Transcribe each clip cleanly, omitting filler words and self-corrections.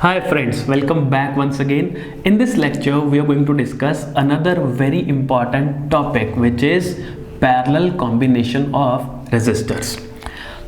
Hi friends, welcome back once again. In this lecture, we are going to discuss another very important topic which is parallel combination of resistors.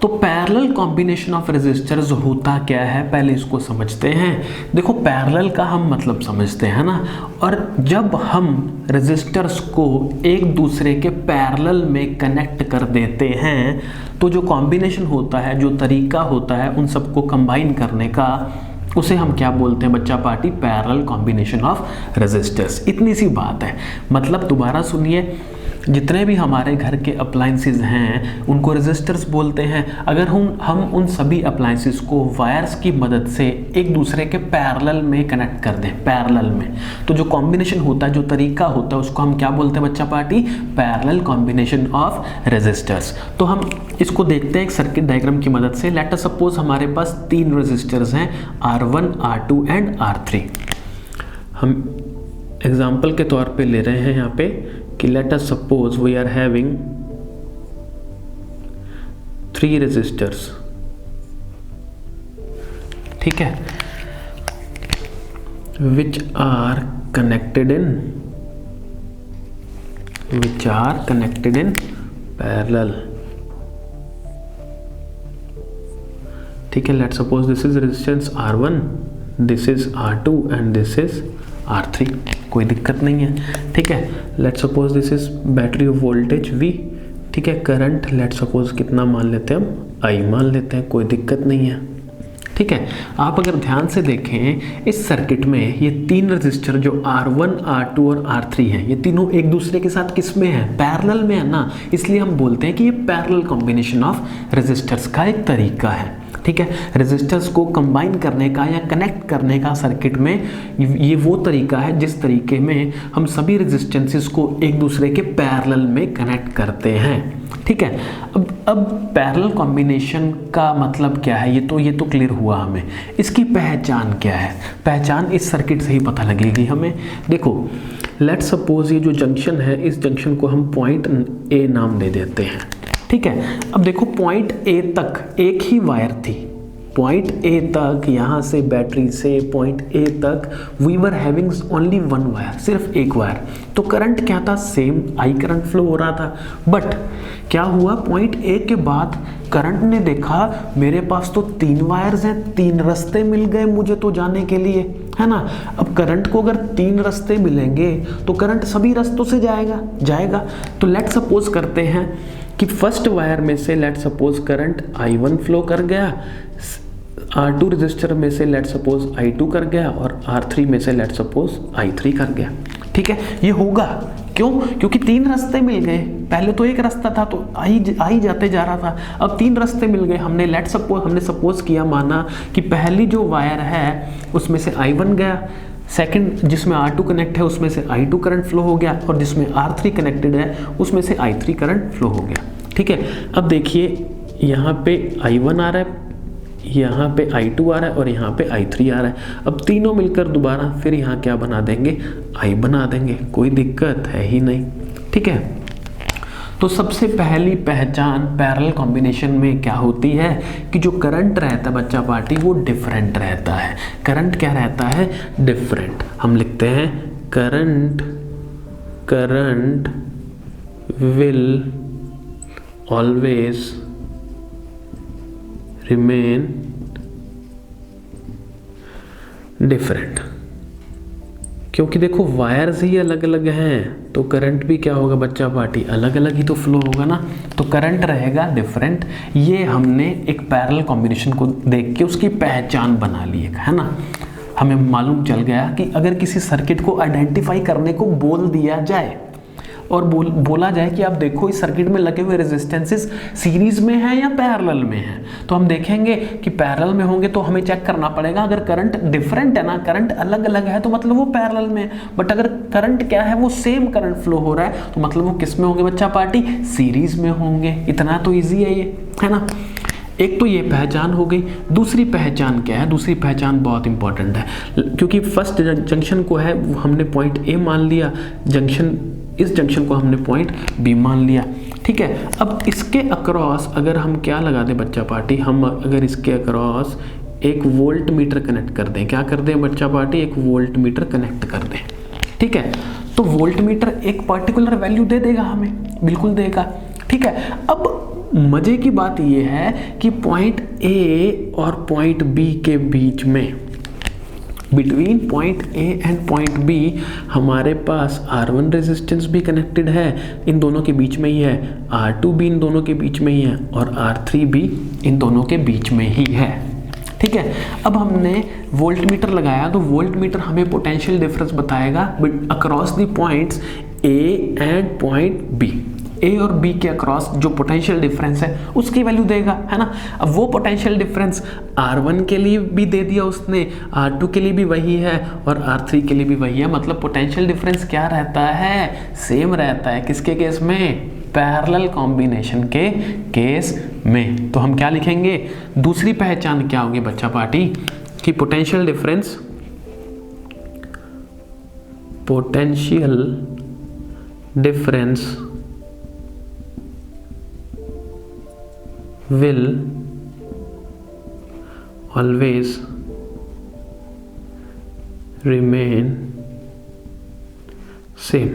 तो parallel combination of resistors होता क्या है, पहले इसको समझते हैं। देखो parallel का हम मतलब समझते हैं ना, और जब हम रेजिस्टर्स को एक दूसरे के पैरेलल में कनेक्ट कर देते हैं तो जो कॉम्बिनेशन होता है, जो तरीका होता है उन सबको कंबाइन करने का, उसे हम क्या बोलते हैं बच्चा party? Parallel combination of resistors. इतनी सी बात है। मतलब दोबारा सुनिए, जितने भी हमारे घर के अप्लायंसेस हैं उनको रेजिस्टर्स बोलते हैं। अगर हम उन सभी अप्लायंसेस को वायर्स की मदद से एक दूसरे के पैरेलल में कनेक्ट कर दें, पैरेलल में, तो जो कॉम्बिनेशन होता है, जो तरीका होता है, उसको हम क्या बोलते हैं बच्चा party? Parallel combination of resistors. तो हम इसको देखते हैं एक सर्किट डायग्राम की मदद से। लेट अस सपोज हमारे पास 3 रेजिस्टर्स हैं, R1, R2 एंड R3। हम एग्जाम्पल के तौर पे ले रहे हैं यहाँ पे कि let us suppose we are having 3 resistors. ठीक है, which are connected in parallel। ठीक है, let suppose this is resistance R1, this is R2 and this is R3। कोई दिक्कत नहीं है। ठीक है, let suppose this is battery of voltage V। ठीक है, करंट लेट सपोज कितना मान लेते हैं हम? I मान लेते हैं, कोई दिक्कत नहीं है। ठीक है, आप अगर ध्यान से देखें इस सर्किट में ये 3 रजिस्टर जो R1, R2 और R3 हैं, ये तीनों एक दूसरे के साथ किस में है? पैरेलल में है ना। इसलिए हम बोलते हैं कि ये पैरेलल कॉम्बिनेशन ऑफ रेजिस्टर्स का एक तरीका है। ठीक है, रेजिस्टर्स को कंबाइन करने का या कनेक्ट करने का सर्किट में ये वो तरीका है जिस तरीके में हम सभी रेजिस्टेंसेस को एक दूसरे के पैरेलल में कनेक्ट करते हैं। ठीक है, अब पैरेलल कॉम्बिनेशन का मतलब क्या है, ये तो क्लियर हुआ हमें। इसकी पहचान क्या है? पहचान इस सर्किट से ही पता लगेगी हमें। देखो लेट सपोज ये जो जंक्शन है, इस जंक्शन को हम पॉइंट A नाम दे देते हैं। ठीक है, अब देखो पॉइंट A तक एक ही वायर थी। पॉइंट A तक, यहाँ से बैटरी से पॉइंट A तक we were having only 1 wire, सिर्फ एक वायर। तो करंट क्या था? सेम I करंट फ्लो हो रहा था। बट क्या हुआ, पॉइंट A के बाद करंट ने देखा मेरे पास तो 3 वायर्स हैं, 3 रास्ते मिल गए मुझे तो जाने के लिए, है ना। अब करंट को अगर 3 रास्ते मिलेंगे तो करंट सभी रास्तों से जाएगा। तो लेट सपोज करते हैं कि फर्स्ट वायर में से let suppose current I1 flow कर गया, R2 रजिस्टर में से लेट सपोज I2 कर गया, और R3 में से लेट सपोज I3 कर गया। ठीक है, ये होगा क्यों? क्योंकि 3 रास्ते मिल गए। पहले तो एक रास्ता था तो आई जाते जा रहा था, अब 3 रास्ते मिल गए। हमने सपोज किया, माना कि पहली जो वायर है उसमें से I1 गया, सेकंड जिसमें R2 कनेक्ट है उसमें से I2 करंट फ्लो हो गया, और जिसमें R3 कनेक्टेड है उसमें से I3 करंट फ्लो हो गया। ठीक है, अब देखिए यहाँ पे I1 आ रहा है, यहाँ पे I2 आ रहा है और यहाँ पे I3 आ रहा है। अब तीनों मिलकर दोबारा फिर यहाँ क्या बना देंगे? I बना देंगे, कोई दिक्कत है ही नहीं। ठीक है, तो सबसे पहली पहचान पैरेलल कॉम्बिनेशन में क्या होती है कि जो करंट रहता है बच्चा पार्टी वो डिफरेंट रहता है। करंट क्या रहता है? डिफरेंट। हम लिखते हैं current will always remain different. क्योंकि देखो वायर्स ही अलग अलग हैं तो करंट भी क्या होगा बच्चा पार्टी? अलग अलग ही तो फ्लो होगा ना, तो करंट रहेगा डिफरेंट। ये हमने एक पैरेलल कॉम्बिनेशन को देख के उसकी पहचान बना ली है ना। हमें मालूम चल गया कि अगर किसी सर्किट को आइडेंटिफाई करने को बोल दिया जाए और बोला जाए कि आप देखो इस सर्किट में लगे हुए रेजिस्टेंसेस सीरीज में हैं या पैरेलल में हैं, तो हम देखेंगे कि पैरेलल में होंगे तो हमें चेक करना पड़ेगा। अगर करंट डिफरेंट है ना, करंट अलग अलग है, तो मतलब वो पैरेलल में है। बट अगर करंट क्या है, वो सेम करंट फ्लो हो रहा है, तो मतलब वो किस में होंगे बच्चा पार्टी? सीरीज में होंगे। इतना तो ईजी है ये, है ना। एक तो ये पहचान हो गई। दूसरी पहचान क्या है? दूसरी पहचान बहुत इंपॉर्टेंट है, क्योंकि फर्स्ट जंक्शन को है हमने पॉइंट A मान लिया, इस जंक्शन को हमने पॉइंट B मान लिया। ठीक है, अब इसके अक्रॉस अगर हम क्या लगा दें बच्चा पार्टी, हम अगर इसके अक्रॉस एक वोल्ट मीटर कनेक्ट कर दें। क्या कर दें बच्चा पार्टी? एक वोल्ट मीटर कनेक्ट कर दें। ठीक है, तो वोल्ट मीटर एक पर्टिकुलर वैल्यू दे देगा हमें, बिल्कुल देगा। ठीक है, अब मजे की बात यह है कि पॉइंट ए और पॉइंट बी के बीच में, between point A and point B हमारे पास R1 रेजिस्टेंस भी कनेक्टेड है, इन दोनों के बीच में ही है, R2 भी इन दोनों के बीच में ही है और R3 भी इन दोनों के बीच में ही है। ठीक है, अब हमने वोल्ट मीटर लगाया तो वोल्ट मीटर हमें पोटेंशियल डिफरेंस बताएगा across the points A and point B. A और बी के अक्रॉस जो पोटेंशियल डिफरेंस है उसकी वैल्यू देगा, है ना। अब वो पोटेंशियल डिफरेंस R1 के लिए भी दे दिया उसने, R2 के लिए भी वही है और R3 के लिए भी वही है। मतलब पोटेंशियल डिफरेंस क्या रहता है? सेम रहता है। किसके केस में? पैरेलल कॉम्बिनेशन के केस में। तो हम क्या लिखेंगे? दूसरी पहचान क्या होगी बच्चा पार्टी कि potential difference will always remain same।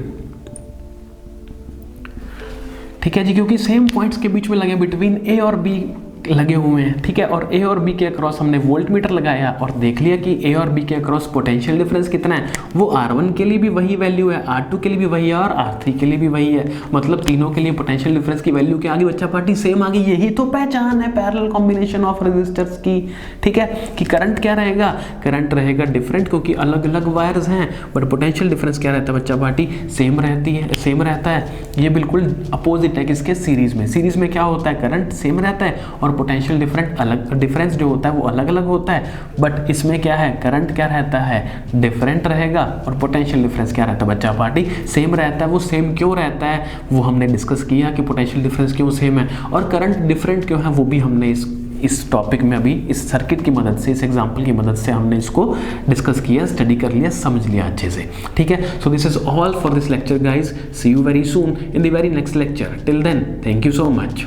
ठीक है जी, क्योंकि सेम पॉइंट्स के बीच में लगे, बिटवीन ए और बी लगे हुए हैं। ठीक है, और ए और बी के अक्रॉस हमने वोल्ट मीटर लगाया और देख लिया कि ए और बी के अक्रॉस पोटेंशियल डिफरेंस कितना है। वो R1 के लिए भी वही वैल्यू है, R2 के लिए भी वही है और R3 के लिए भी वही है। मतलब तीनों के लिए पोटेंशियल डिफरेंस की वैल्यू क्या आ गई बच्चा पार्टी? सेम आ गई। यही तो पहचान है पैरेलल कॉम्बिनेशन ऑफ रेजिस्टर्स की। ठीक है, कि करंट क्या रहेगा? करंट रहेगा डिफरेंट, क्योंकि अलग अलग वायर्स हैं, बट पोटेंशियल डिफरेंस क्या रहता है बच्चा पार्टी? सेम रहता है। ये बिल्कुल अपोजिट है किसके? सीरीज में। सीरीज में क्या होता है? करंट सेम रहता है और पोटेंशियल डिफरेंस जो होता है वो अलग अलग होता है। बट इसमें क्या है? करंट क्या रहता है? डिफरेंट रहेगा और पोटेंशियल डिफरेंस क्या रहता है बच्चा पार्टी? सेम रहता है। वो सेम क्यों रहता है वो हमने डिस्कस किया कि पोटेंशियल डिफरेंस क्यों सेम है और करंट डिफरेंट क्यों है, वो भी हमने इस टॉपिक में अभी इस सर्किट की मदद से, इस एग्जांपल की मदद से हमने इसको डिस्कस किया, स्टडी कर लिया, समझ लिया अच्छे से। ठीक है, so this is all for this lecture guys. See you very soon in the very next lecture. Till then, thank you so much.